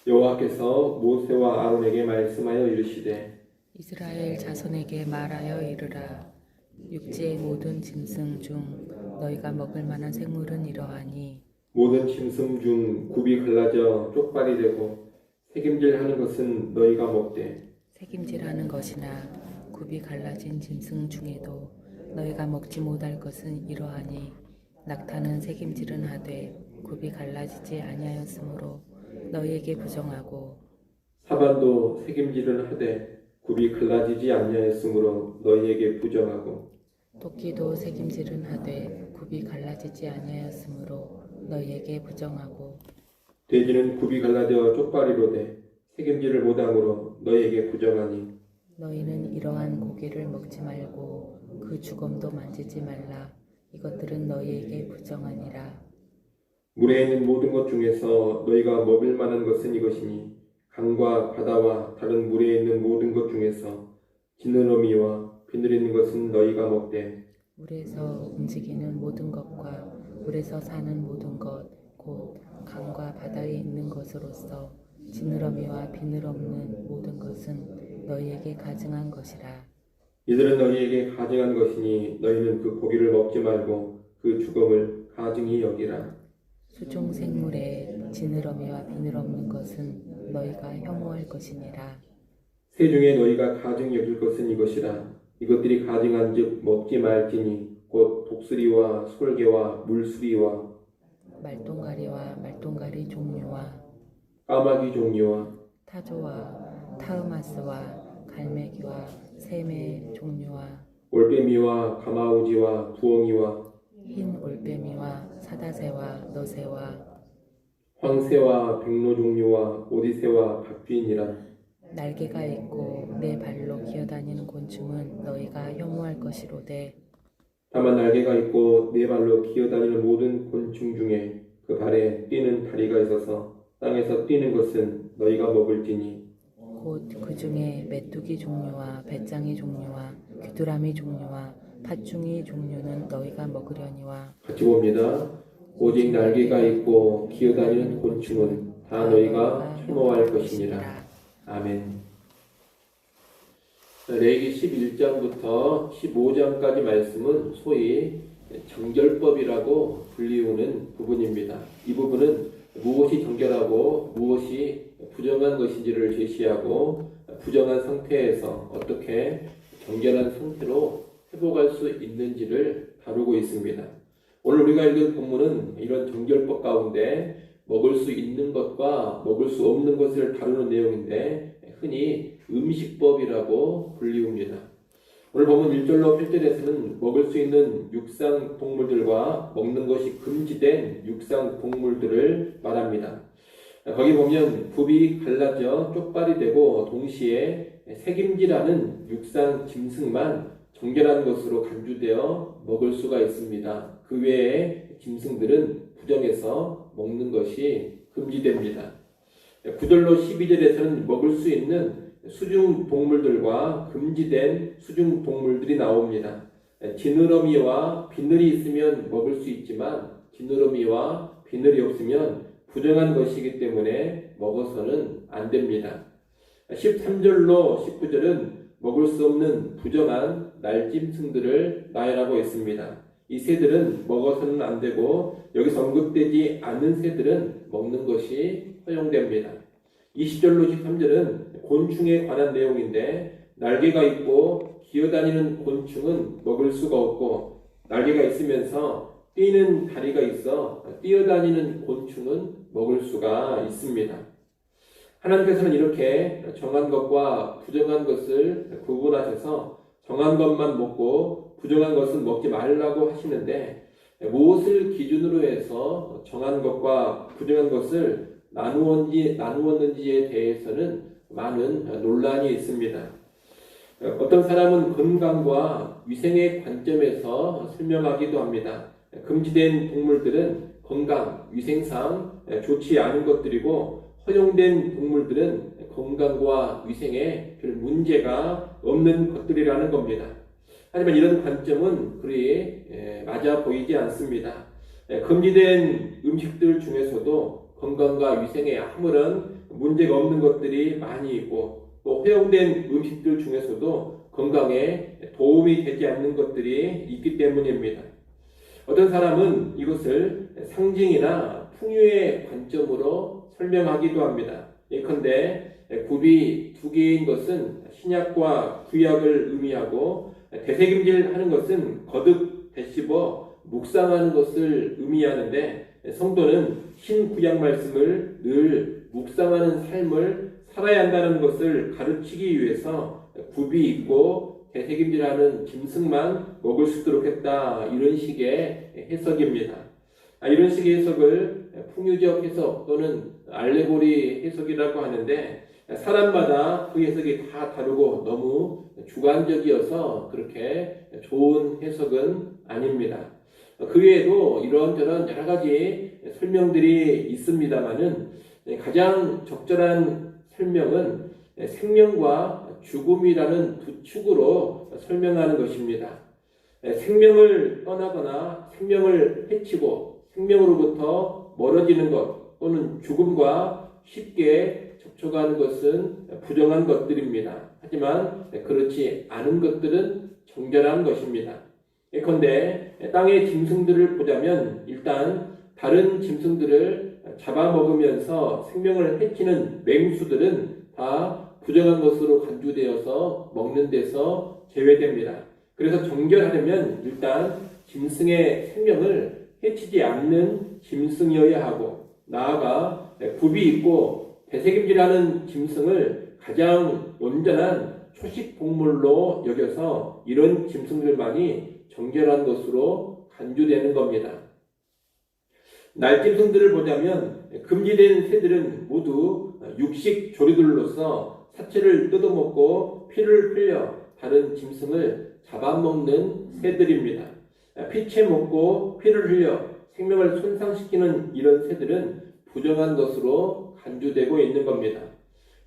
여호와께서 모세와 아론에게 말씀하여 이르시되 이스라엘 자손에게 말하여 이르라. 육지의 모든 짐승 중 너희가 먹을 만한 생물은 이러하니 모든 짐승 중 굽이 갈라져 쪽발이 되고 새김질하는 것은 너희가 먹되 새김질하는 것이나 굽이 갈라진 짐승 중에도 너희가 먹지 못할 것은 이러하니 낙타는 새김질은 하되 굽이 갈라지지 아니하였으므로 너희에게 부정하고 사반도 새김질은 하되 굽이 갈라지지 아니하였으므로 너희에게 부정하고 토끼도 새김질은 하되 굽이 갈라지지 아니하였으므로 너희에게 부정하고 돼지는 굽이 갈라져 쪽발이로되 새김질을 못함으로 너희에게 부정하니 너희는 이러한 고기를 먹지 말고 그 주검도 만지지 말라. 이것들은 너희에게 부정하니라. 물에 있는 모든 것 중에서 너희가 먹을 만한 것은 이것이니 강과 바다와 다른 물에 있는 모든 것 중에서 지느러미와 비늘 있는 것은 너희가 먹되 물에서 움직이는 모든 것과 물에서 사는 모든 것, 곧 강과 바다에 있는 것으로서 지느러미와 비늘 없는 모든 것은 너희에게 가증한 것이라. 이들은 너희에게 가증한 것이니 너희는 그 고기를 먹지 말고 그 주검을 가증히 여기라. 수종 생물에 지느러미와 비늘 없는 것은 너희가 혐오할 것이니라. 새 중에 너희가 가증히 여길 것은 이것이라. 이것들이 가증한즉 먹지 말지니 곧 독수리와 솔개와 물수리와 말똥가리와 말똥가리 종류와 까마귀 종류와 타조와 타흐마스와 갈매기와 샘의 종류와 올빼미와 가마우지와 부엉이와 흰 올빼미와 사다새와 너새와 황새와 백로 종류와 오디새와 박쥐니라. 날개가 있고 네 발로 기어다니는 곤충은 너희가 혐오할 것이로되 다만 날개가 있고 네 발로 기어다니는 모든 곤충 중에 그 발에 뛰는 다리가 있어서 땅에서 뛰는 것은 너희가 먹을지니 곧 그 중에 메뚜기 종류와 배짱이 종류와 귀뚜라미 종류와 팥중이 종류는 너희가 먹으려니와 같이 봅니다. 오직 날개가 있고 기어다니는 곤충은 다 너희가 혐오할 것이니라. 아멘. 레위기 11장부터 15장까지 말씀은 소위 정결법이라고 불리우는 부분입니다. 이 부분은 무엇이 정결하고 무엇이 부정한 것인지를 제시하고 부정한 상태에서 어떻게 정결한 상태로 회복할 수 있는지를 다루고 있습니다. 오늘 우리가 읽은 본문은 이런 정결법 가운데 먹을 수 있는 것과 먹을 수 없는 것을 다루는 내용인데 흔히 음식법이라고 불리웁니다. 오늘 본문 1절로 8절에서는 먹을 수 있는 육상 동물들과 먹는 것이 금지된 육상 동물들을 말합니다. 거기 보면 굽이 갈라져 쪽발이 되고 동시에 새김질하는 육상 짐승만 정결한 것으로 간주되어 먹을 수가 있습니다. 그 외에 짐승들은 부정해서 먹는 것이 금지됩니다. 9절로 12절에서는 먹을 수 있는 수중 동물들과 금지된 수중 동물들이 나옵니다. 지느러미와 비늘이 있으면 먹을 수 있지만 지느러미와 비늘이 없으면 부정한 것이기 때문에 먹어서는 안 됩니다. 13절로 19절은 먹을 수 없는 부정한 날짐승들을 나열하고 있습니다. 이 새들은 먹어서는 안 되고 여기서 언급되지 않은 새들은 먹는 것이 허용됩니다. 20절로 23절은 곤충에 관한 내용인데 날개가 있고 기어다니는 곤충은 먹을 수가 없고 날개가 있으면서 뛰는 다리가 있어 뛰어다니는 곤충은 먹을 수가 있습니다. 하나님께서는 이렇게 정한 것과 부정한 것을 구분하셔서 정한 것만 먹고 부정한 것은 먹지 말라고 하시는데 무엇을 기준으로 해서 정한 것과 부정한 것을 나누었는지에 대해서는 많은 논란이 있습니다. 어떤 사람은 건강과 위생의 관점에서 설명하기도 합니다. 금지된 동물들은 건강, 위생상 좋지 않은 것들이고 허용된 동물들은 건강과 위생에 별 문제가 없는 것들이라는 겁니다. 하지만 이런 관점은 그리 맞아 보이지 않습니다. 금지된 음식들 중에서도 건강과 위생에 아무런 문제가 없는 것들이 많이 있고 또 허용된 음식들 중에서도 건강에 도움이 되지 않는 것들이 있기 때문입니다. 어떤 사람은 이것을 상징이나 풍요의 관점으로 설명하기도 합니다. 예컨대 굽이 두 개인 것은 신약과 구약을 의미하고 되새김질하는 것은 거듭 되씹어 묵상하는 것을 의미하는데 성도는 신구약 말씀을 늘 묵상하는 삶을 살아야 한다는 것을 가르치기 위해서 굽이 있고 되새김질하는 짐승만 먹을 수 있도록 했다. 이런 식의 해석입니다. 이런 식의 해석을 풍유적 해석 또는 알레고리 해석이라고 하는데 사람마다 그 해석이 다 다르고 너무 주관적이어서 그렇게 좋은 해석은 아닙니다. 그 외에도 이런저런 여러 가지 설명들이 있습니다만은 가장 적절한 설명은 생명과 죽음이라는 두 축으로 설명하는 것입니다. 생명을 떠나거나 생명을 해치고 생명으로부터 멀어지는 것 또는 죽음과 쉽게 접촉하는 것은 부정한 것들입니다. 하지만 그렇지 않은 것들은 정결한 것입니다. 예컨대 땅의 짐승들을 보자면 일단 다른 짐승들을 잡아먹으면서 생명을 해치는 맹수들은 다 부정한 것으로 간주되어서 먹는 데서 제외됩니다. 그래서 정결하려면 일단 짐승의 생명을 해치지 않는 짐승이어야 하고 나아가 굽이 있고 되새김질하는 짐승을 가장 온전한 초식동물로 여겨서 이런 짐승들만이 정결한 것으로 간주되는 겁니다. 날짐승들을 보자면 금지된 새들은 모두 육식 조류들로서 사체를 뜯어먹고 피를 흘려 다른 짐승을 잡아먹는 새들입니다. 피채 먹고 피를 흘려 생명을 손상시키는 이런 새들은 부정한 것으로 간주되고 있는 겁니다.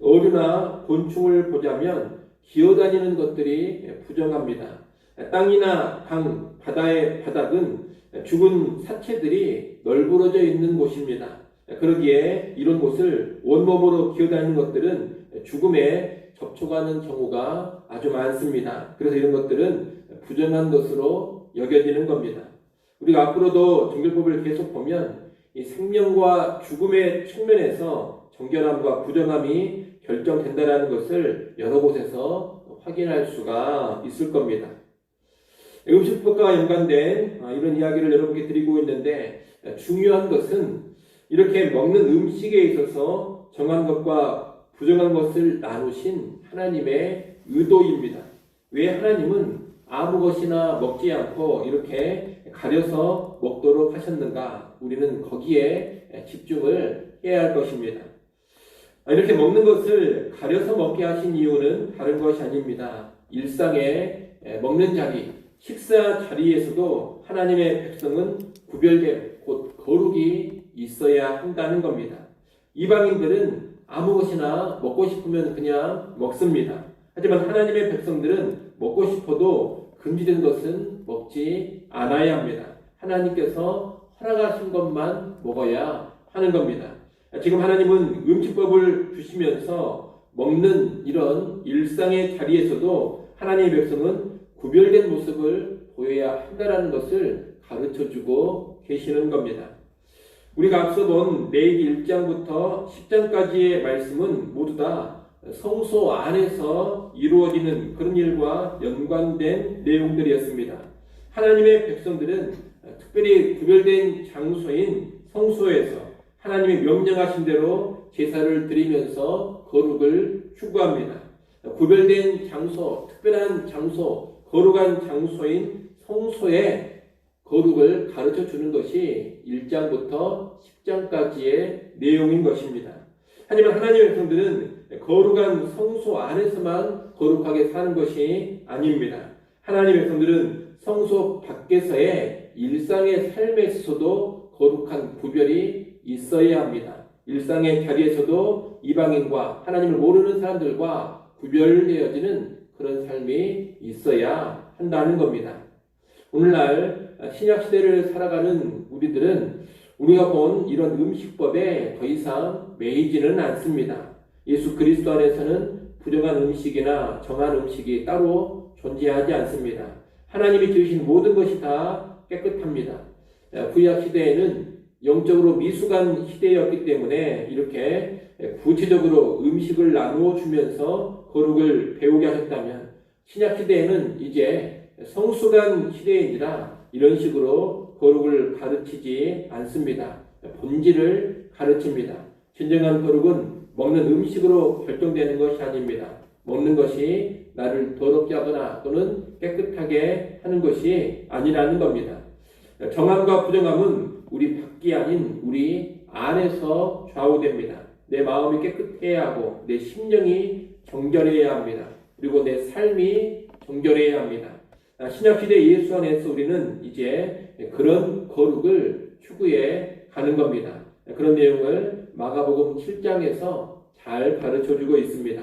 어류나 곤충을 보자면 기어다니는 것들이 부정합니다. 땅이나 강, 바다의 바닥은 죽은 사체들이 널브러져 있는 곳입니다. 그러기에 이런 곳을 온몸으로 기어다니는 것들은 죽음에 접촉하는 경우가 아주 많습니다. 그래서 이런 것들은 부정한 것으로 여겨지는 겁니다. 우리가 앞으로도 정결법을 계속 보면 이 생명과 죽음의 측면에서 정결함과 부정함이 결정된다는 것을 여러 곳에서 확인할 수가 있을 겁니다. 음식법과 연관된 이런 이야기를 여러분께 드리고 있는데 중요한 것은 이렇게 먹는 음식에 있어서 정한 것과 부정한 것을 나누신 하나님의 의도입니다. 왜 하나님은 아무 것이나 먹지 않고 이렇게 가려서 먹도록 하셨는가? 우리는 거기에 집중을 해야 할 것입니다. 이렇게 먹는 것을 가려서 먹게 하신 이유는 다른 것이 아닙니다. 일상에 먹는 자리, 식사 자리에서도 하나님의 백성은 구별됨, 곧 거룩이 있어야 한다는 겁니다. 이방인들은 아무 것이나 먹고 싶으면 그냥 먹습니다. 하지만 하나님의 백성들은 먹고 싶어도 금지된 것은 먹지 않아야 합니다. 하나님께서 허락하신 것만 먹어야 하는 겁니다. 지금 하나님은 음식법을 주시면서 먹는 이런 일상의 자리에서도 하나님의 백성은 구별된 모습을 보여야 한다는 것을 가르쳐주고 계시는 겁니다. 우리가 앞서 본 레위기 1장부터 10장까지의 말씀은 모두 다 성소 안에서 이루어지는 그런 일과 연관된 내용들이었습니다. 하나님의 백성들은 특별히 구별된 장소인 성소에서 하나님이 명령하신 대로 제사를 드리면서 거룩을 추구합니다. 구별된 장소, 특별한 장소, 거룩한 장소인 성소의 거룩을 가르쳐 주는 것이 1장부터 10장까지의 내용인 것입니다. 하지만 하나님의 백성들은 거룩한 성소 안에서만 거룩하게 사는 것이 아닙니다. 하나님의 백성들은 성소 밖에서의 일상의 삶에서도 거룩한 구별이 있어야 합니다. 일상의 자리에서도 이방인과 하나님을 모르는 사람들과 구별되어지는 그런 삶이 있어야 한다는 겁니다. 오늘날 신약시대를 살아가는 우리들은 우리가 본 이런 음식법에 더 이상 매이지는 않습니다. 예수 그리스도 안에서는 부정한 음식이나 정한 음식이 따로 존재하지 않습니다. 하나님이 지으신 모든 것이 다 깨끗합니다. 구약 시대에는 영적으로 미숙한 시대였기 때문에 이렇게 구체적으로 음식을 나누어 주면서 거룩을 배우게 하셨다면, 신약 시대에는 이제 성숙한 시대인지라 이런 식으로 거룩을 가르치지 않습니다. 본질을 가르칩니다. 진정한 거룩은 먹는 음식으로 결정되는 것이 아닙니다. 먹는 것이 나를 더럽게 하거나 또는 깨끗하게 하는 것이 아니라는 겁니다. 정함과 부정함은 우리 밖이 아닌 우리 안에서 좌우됩니다. 내 마음이 깨끗해야 하고 내 심령이 정결해야 합니다. 그리고 내 삶이 정결해야 합니다. 신약시대 예수 안에서 우리는 이제 그런 거룩을 추구해 가는 겁니다. 그런 내용을 마가복음 7장에서 잘 가르쳐주고 있습니다.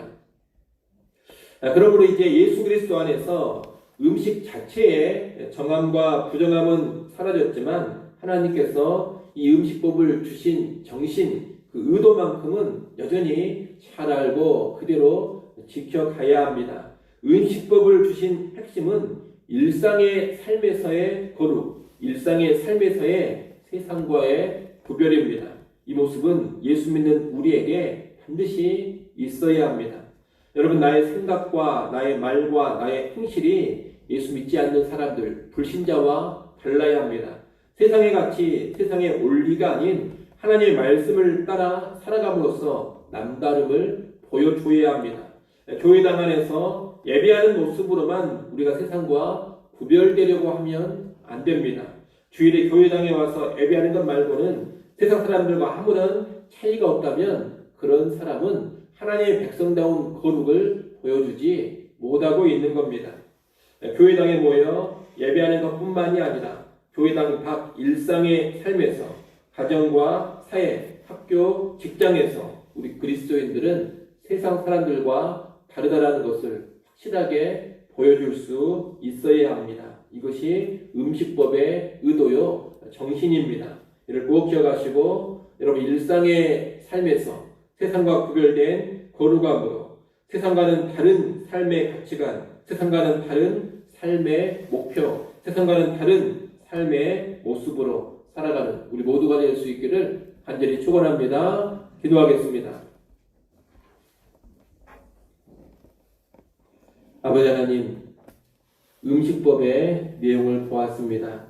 그러므로 이제 예수 그리스도 안에서 음식 자체의 정함과 부정함은 사라졌지만 하나님께서 이 음식법을 주신 정신, 그 의도만큼은 여전히 잘 알고 그대로 지켜가야 합니다. 음식법을 주신 핵심은 일상의 삶에서의 거룩, 일상의 삶에서의 세상과의 구별입니다. 이 모습은 예수 믿는 우리에게 반드시 있어야 합니다. 여러분, 나의 생각과 나의 말과 나의 행실이 예수 믿지 않는 사람들, 불신자와 달라야 합니다. 세상의 가치, 세상의 원리가 아닌 하나님의 말씀을 따라 살아감으로써 남다름을 보여줘야 합니다. 교회당 안에서 예배하는 모습으로만 우리가 세상과 구별되려고 하면 안 됩니다. 주일에 교회당에 와서 예배하는 것 말고는 세상 사람들과 아무런 차이가 없다면 그런 사람은 하나님의 백성다운 거룩을 보여주지 못하고 있는 겁니다. 교회당에 모여 예배하는 것뿐만이 아니라 교회당 밖 일상의 삶에서, 가정과 사회, 학교, 직장에서 우리 그리스도인들은 세상 사람들과 다르다라는 것을 확실하게 보여줄 수 있어야 합니다. 이것이 음식법의 의도요, 정신입니다. 이를 꼭 기억하시고 여러분, 일상의 삶에서 세상과 구별된 거룩함으로 세상과는 다른 삶의 가치관, 세상과는 다른 삶의 목표, 세상과는 다른 삶의 모습으로 살아가는 우리 모두가 될 수 있기를 간절히 축원합니다. 기도하겠습니다. 아버지 하나님, 음식법의 내용을 보았습니다.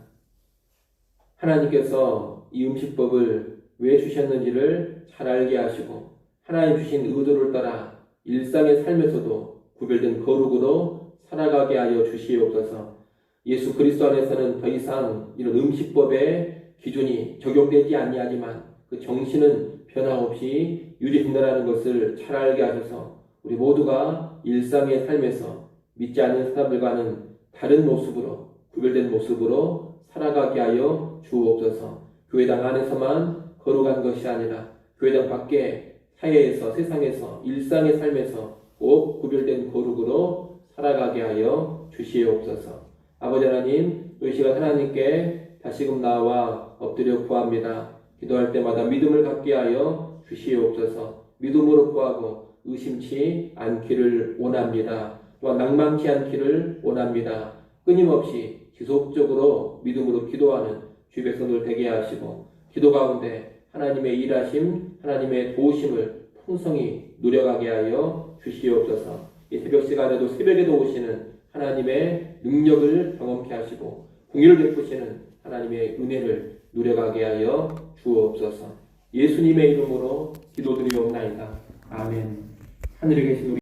하나님께서 이 음식법을 왜 주셨는지를 잘 알게 하시고 하나님 주신 의도를 따라 일상의 삶에서도 구별된 거룩으로 살아가게 하여 주시옵소서. 예수 그리스도 안에서는 더 이상 이런 음식법의 기준이 적용되지 아니하지만 그 정신은 변함없이 유지된다는 것을 잘 알게 하셔서 우리 모두가 일상의 삶에서 믿지 않는 사람들과는 다른 모습으로, 구별된 모습으로 살아가게 하여 주옵소서. 교회당 안에서만 거룩한 것이 아니라 교회당 밖에 사회에서, 세상에서, 일상의 삶에서 꼭 구별된 거룩으로 살아가게 하여 주시옵소서. 아버지 하나님, 이 시간 하나님께 다시금 나와 엎드려 구합니다. 기도할 때마다 믿음을 갖게 하여 주시옵소서. 믿음으로 구하고 의심치 않기를 원합니다. 또한 낭만치 않기를 원합니다. 끊임없이 지속적으로 믿음으로 기도하는 주의 백성들 되게 하시고 기도 가운데 하나님의 일하심, 하나님의 도우심을 풍성히 누려가게 하여 주시옵소서. 이 새벽 시간에도 새벽에도 오시는 하나님의 능력을 경험케 하시고 공의를 베푸시는 하나님의 은혜를 누려가게 하여 주옵소서. 예수님의 이름으로 기도드리옵나이다. 아멘. 하늘에 계신 우리